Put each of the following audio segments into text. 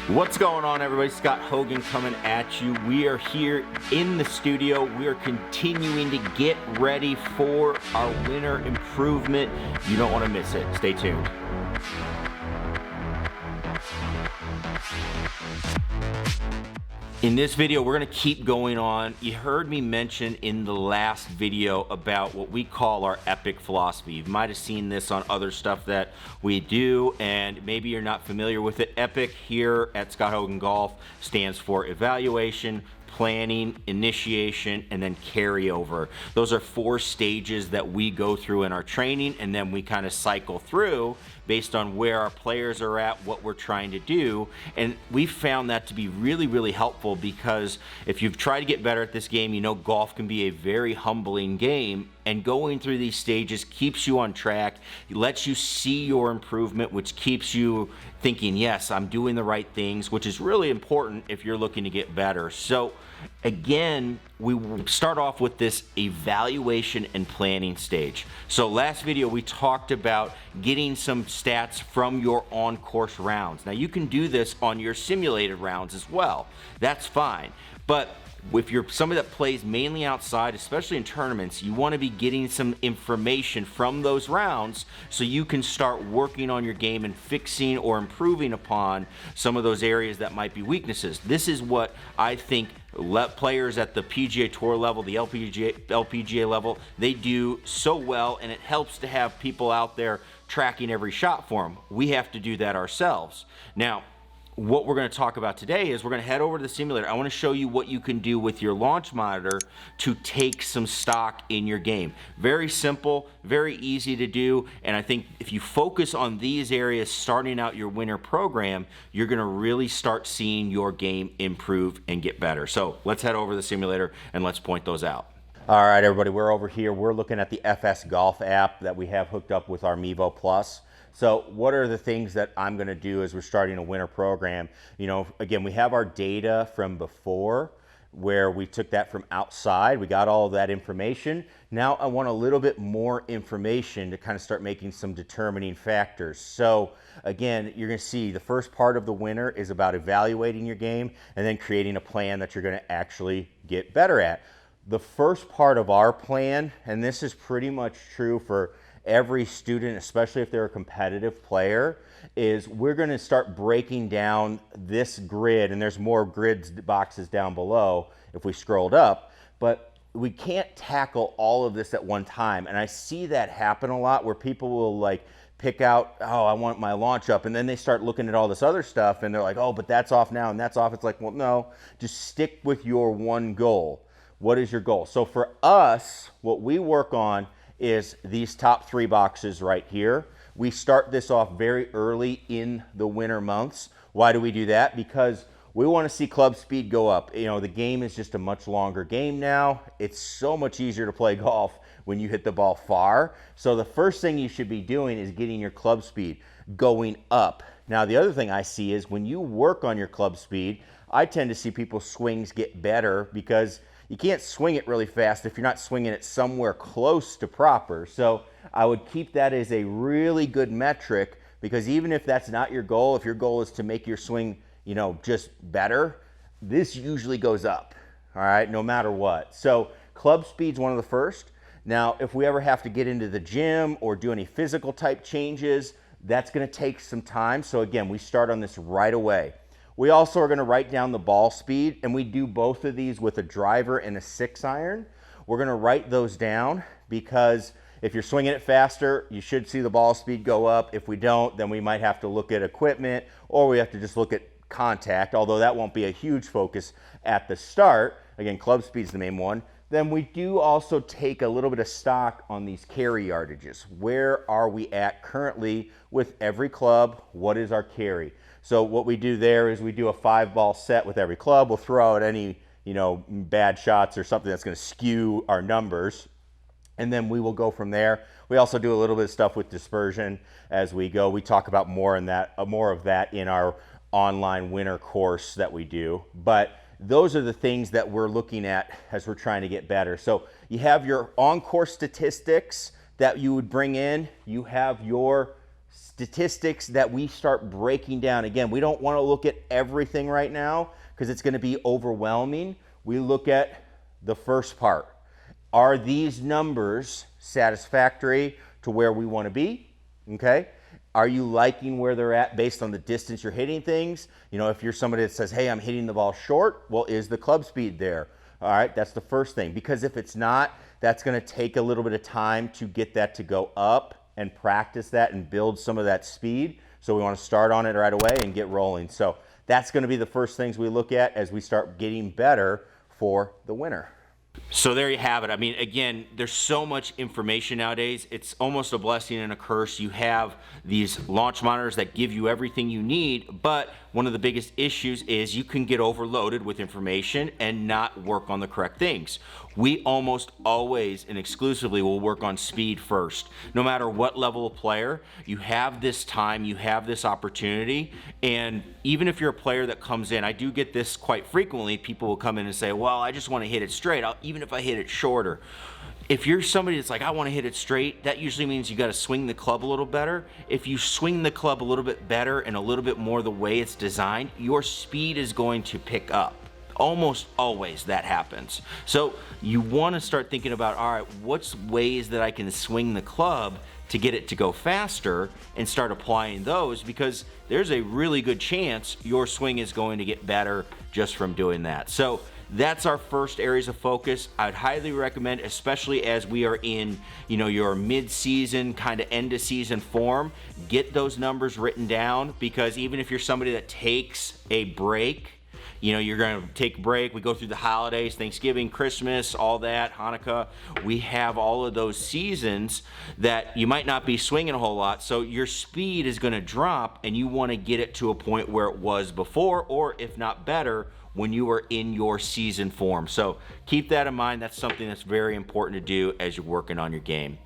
What's going on, everybody? Scott Hogan coming at you. We are here in the studio. We are continuing to get ready for our winter improvement. You don't want to miss it. Stay tuned. In this video, we're going to keep going on. You heard me mention in the last video about what we call our EPIC philosophy. You might have seen this on other stuff that we do, and maybe you're not familiar with it. EPIC here at Scott Hogan Golf stands for evaluation, planning, initiation, and then carryover. Those are 4 stages that we go through in our training, and then we kind of cycle through based on where our players are at, what we're trying to do. And we found that to be really, really helpful, because if you've tried to get better at this game, you know golf can be a very humbling game, and going through these stages keeps you on track. It lets you see your improvement, which keeps you thinking, yes, I'm doing the right things, which is really important if you're looking to get better. So again, we start off with this evaluation and planning stage. So last video we talked about getting some stats from your on-course rounds. Now you can do this on your simulated rounds as well. That's fine. But if you're somebody that plays mainly outside, especially in tournaments, you want to be getting some information from those rounds so you can start working on your game and fixing or improving upon some of those areas that might be weaknesses. This is what I think players at the PGA Tour level, the LPGA level, they do so well, and it helps to have people out there tracking every shot for them. We have to do that ourselves. Now, what we're going to talk about today is we're going to head over to the simulator. I want to show you what you can do with your launch monitor to take some stock in your game. Very simple, very easy to do, and I think if you focus on these areas starting out your winter program, you're going to really start seeing your game improve and get better. So let's head over to the simulator and let's point those out. All right, everybody, we're over here. We're looking at the FS Golf app that we have hooked up with our Mevo Plus. So what are the things that I'm going to do as we're starting a winter program? You know, again, we have our data from before where we took that from outside. We got all of that information. Now I want a little bit more information to kind of start making some determining factors. So again, you're going to see the first part of the winter is about evaluating your game and then creating a plan that you're going to actually get better at. The first part of our plan, and this is pretty much true for every student, especially if they're a competitive player, is we're going to start breaking down this grid, and there's more grids boxes down below if we scrolled up, but we can't tackle all of this at one time. And I see that happen a lot where people will like pick out, oh, I want my launch up, and then they start looking at all this other stuff and they're like, oh, but that's off now and that's off. It's like, well, no, just stick with your one goal. What is your goal? So for us, what we work on is these top 3 boxes right here. We start this off very early in the winter months. Why do we do that? Because we want to see club speed go up. You know, the game is just a much longer game now. It's so much easier to play golf when you hit the ball far. So the first thing you should be doing is getting your club speed going up. Now, the other thing I see is when you work on your club speed, I tend to see people's swings get better, because you can't swing it really fast if you're not swinging it somewhere close to proper. So I would keep that as a really good metric, because even if that's not your goal, if your goal is to make your swing, you know, just better, this usually goes up, all right, no matter what. So club speed's one of the first. Now, if we ever have to get into the gym or do any physical type changes, that's going to take some time. So again, we start on this right away. We also are going to write down the ball speed, and we do both of these with a driver and a 6-iron. We're going to write those down, because if you're swinging it faster, you should see the ball speed go up. If we don't, then we might have to look at equipment, or we have to just look at contact, although that won't be a huge focus at the start. Again, club speed's the main one. Then we do also take a little bit of stock on these carry yardages. Where are we at currently with every club? What is our carry? So what we do there is we do a 5-ball set with every club. We'll throw out any, you know, bad shots or something that's going to skew our numbers, and then we will go from there. We also do a little bit of stuff with dispersion as we go. We talk about more of that in our online winter course that we do. But those are the things that we're looking at as we're trying to get better. So you have your on-course statistics that you would bring in. You have your statistics that we start breaking down. Again, we don't want to look at everything right now because it's going to be overwhelming. We look at the first part. Are these numbers satisfactory to where we want to be? Okay. Are you liking where they're at based on the distance you're hitting things? You know, if you're somebody that says, hey, I'm hitting the ball short, well, is the club speed there? All right, that's the first thing. Because if it's not, that's going to take a little bit of time to get that to go up and practice that and build some of that speed. So we want to start on it right away and get rolling. So that's going to be the first things we look at as we start getting better for the winter. So there you have it. I mean, again, there's so much information nowadays. It's almost a blessing and a curse. You have these launch monitors that give you everything you need, but one of the biggest issues is you can get overloaded with information and not work on the correct things. We almost always and exclusively will work on speed first. No matter what level of player, you have this time, you have this opportunity, and even if you're a player that comes in, I do get this quite frequently, people will come in and say, well, I just want to hit it straight, even if I hit it shorter. If you're somebody that's like, I want to hit it straight, that usually means you got to swing the club a little better. If you swing the club a little bit better and a little bit more the way it's designed, your speed is going to pick up. Almost always that happens. So you want to start thinking about, all right, what's ways that I can swing the club to get it to go faster, and start applying those, because there's a really good chance your swing is going to get better just from doing that. So that's our first areas of focus. I'd highly recommend, especially as we are in, you know, your mid-season kind of end of season form, get those numbers written down, because even if you're somebody that takes a break, you know, you're going to take a break. We go through the holidays, Thanksgiving, Christmas, all that, Hanukkah. We have all of those seasons that you might not be swinging a whole lot. So your speed is going to drop, and you want to get it to a point where it was before, or if not better, when you were in your season form. So keep that in mind. That's something that's very important to do as you're working on your game.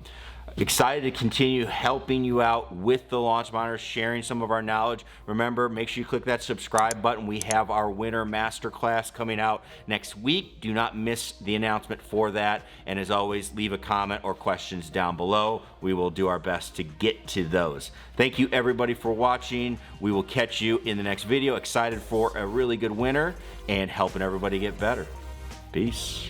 Excited to continue helping you out with the launch monitors, sharing some of our knowledge. Remember, make sure you click that subscribe button. We have our winter masterclass coming out next week. Do not miss the announcement for that. And as always, leave a comment or questions down below. We will do our best to get to those. Thank you everybody for watching. We will catch you in the next video. Excited for a really good winter and helping everybody get better. Peace.